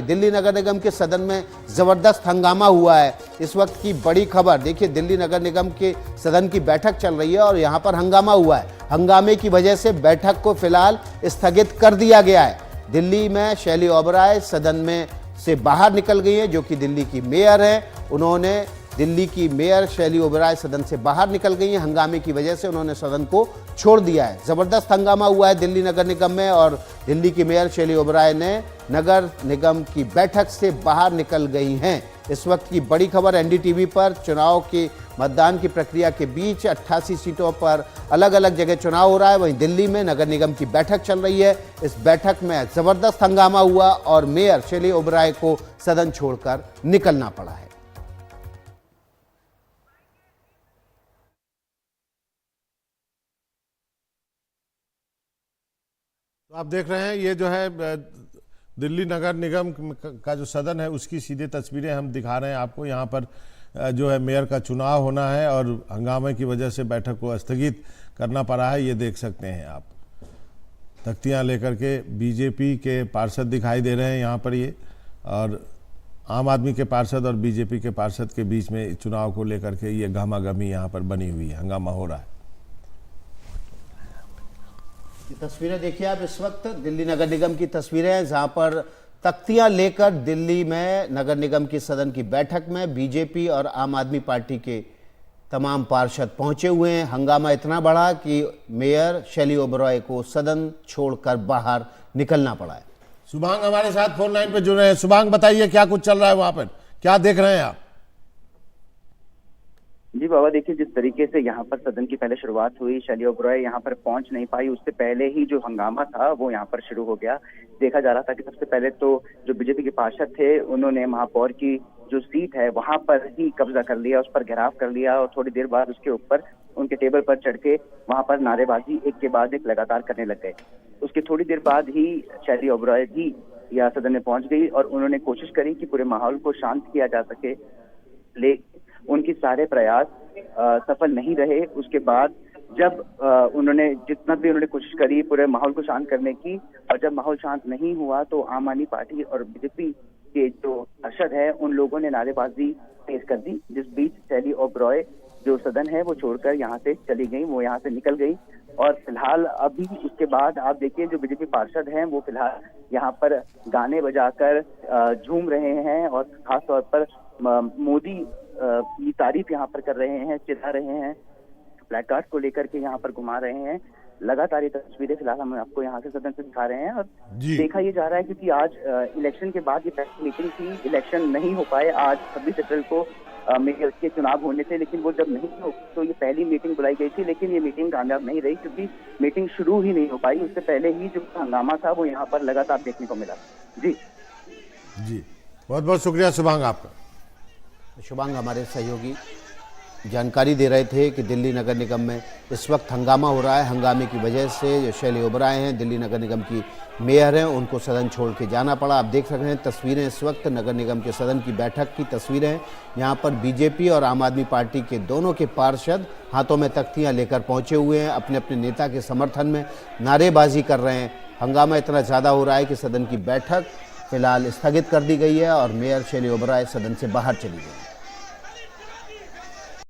दिल्ली नगर निगम के सदन में जबरदस्त हंगामा हुआ है। इस वक्त की बड़ी खबर देखिए, दिल्ली नगर निगम के सदन की बैठक चल रही है और यहां पर हंगामा हुआ है। हंगामे की वजह से बैठक को फिलहाल स्थगित कर दिया गया है। दिल्ली में शैली ओबराय सदन में से बाहर निकल गई हैं, जो कि दिल्ली की मेयर हैं। उन्होंने दिल्ली की मेयर शैली ओबराय सदन से बाहर निकल गई हैं। हंगामे की वजह से उन्होंने सदन को छोड़ दिया है। जबरदस्त हंगामा हुआ है दिल्ली नगर निगम में और दिल्ली की मेयर शैली ओबराय ने नगर निगम की बैठक से बाहर निकल गई हैं। इस वक्त की बड़ी खबर एनडीटीवी पर चुनाव के मतदान की प्रक्रिया के बीच 88 सीटों पर अलग अलग जगह चुनाव हो रहा है। वहीं दिल्ली में नगर निगम की बैठक चल रही है। इस बैठक में जबरदस्त हंगामा हुआ और मेयर शैली ओबराय को सदन छोड़कर निकलना पड़ा है। तो आप देख रहे हैं ये जो है दिल्ली नगर निगम का जो सदन है उसकी सीधे तस्वीरें हम दिखा रहे हैं आपको। यहाँ पर जो है मेयर का चुनाव होना है और हंगामे की वजह से बैठक को स्थगित करना पड़ा है। ये देख सकते हैं आप, तख्तियाँ लेकर के बीजेपी के पार्षद दिखाई दे रहे हैं यहाँ पर ये, और आम आदमी के पार्षद और बीजेपी के पार्षद के बीच में चुनाव को लेकर के ये गहमागहमी यहाँ पर बनी हुई है, हंगामा हो रहा है। तस्वीरें देखिए आप, इस वक्त दिल्ली नगर निगम की तस्वीरें हैं जहां पर तख्तियां लेकर दिल्ली में नगर निगम की सदन की बैठक में बीजेपी और आम आदमी पार्टी के तमाम पार्षद पहुंचे हुए हैं। हंगामा इतना बढ़ा कि मेयर शैली ओबराय को सदन छोड़कर बाहर निकलना पड़ा है। शुभांग हमारे साथ फोन लाइन पे जुड़े हैं। शुभांग बताइए क्या कुछ चल रहा है वहां पर, क्या देख रहे हैं आप? जी बाबा, देखिए जिस तरीके से यहाँ पर सदन की पहले शुरुआत हुई, शैली ओबराय यहाँ पर पहुंच नहीं पाई, उससे पहले ही जो हंगामा था वो यहाँ पर शुरू हो गया। देखा जा रहा था कि सबसे पहले तो जो बीजेपी के पार्षद थे उन्होंने महापौर की जो सीट है वहां पर ही कब्जा कर लिया, उस पर घेराव कर लिया और थोड़ी देर बाद उसके ऊपर उनके टेबल पर चढ़ के वहां पर नारेबाजी एक के बाद एक लगातार करने लग गए। उसके थोड़ी देर बाद ही शैली ओबराय भी यहाँ सदन में पहुंच गई और उन्होंने कोशिश करी कि पूरे माहौल को शांत किया जा सके, लेकिन उनकी सारे प्रयास सफल नहीं रहे। उसके बाद जब उन्होंने जितना भी उन्होंने कोशिश करी पूरे माहौल को शांत करने की, और जब माहौल शांत नहीं हुआ तो आम आदमी पार्टी और बीजेपी के जो पार्षद है उन लोगों ने नारेबाजी तेज कर दी, जिस बीच शैली ओबराय जो सदन है वो छोड़कर यहाँ से चली गई, वो यहाँ से निकल गई। और फिलहाल अभी उसके बाद आप देखिए जो बीजेपी पार्षद हैं वो फिलहाल यहाँ पर गाने बजाकर झूम रहे हैं और खासतौर पर मोदी की तारीफ यहाँ पर कर रहे हैं, चिल्ला रहे हैं, प्लेकार्ड को लेकर के यहाँ पर घुमा रहे हैं। लगातार ये तस्वीरें फिलहाल हम आपको यहाँ से सदन से दिखा रहे हैं। और देखा ये जा रहा है क्योंकि आज इलेक्शन के बाद ये पहली मीटिंग थी, इलेक्शन नहीं हो पाए आज 26 अप्रैल को मेयर के चुनाव होने थे, लेकिन वो जब नहीं हो तो ये पहली मीटिंग बुलाई गई थी, लेकिन ये मीटिंग कामयाब नहीं रही क्योंकि मीटिंग शुरू ही नहीं हो पाई। उससे पहले ही जो हंगामा था वो यहाँ पर लगातार देखने को मिला। जी बहुत बहुत शुक्रिया शुभांग आपका। शुभांग हमारे सहयोगी जानकारी दे रहे थे कि दिल्ली नगर निगम में इस वक्त हंगामा हो रहा है। हंगामे की वजह से जो शैली ओबराय हैं, दिल्ली नगर निगम की मेयर हैं, उनको सदन छोड़ के जाना पड़ा। आप देख सकते हैं तस्वीरें इस वक्त नगर निगम के सदन की बैठक की तस्वीरें हैं। यहाँ पर बीजेपी और आम आदमी पार्टी के दोनों के पार्षद हाथों में तख्तियाँ लेकर पहुँचे हुए हैं, अपने अपने नेता के समर्थन में नारेबाजी कर रहे हैं। हंगामा इतना ज़्यादा हो रहा है कि सदन की बैठक फिलहाल स्थगित कर दी गई है और मेयर शैली ओबराय सदन से बाहर चली गई।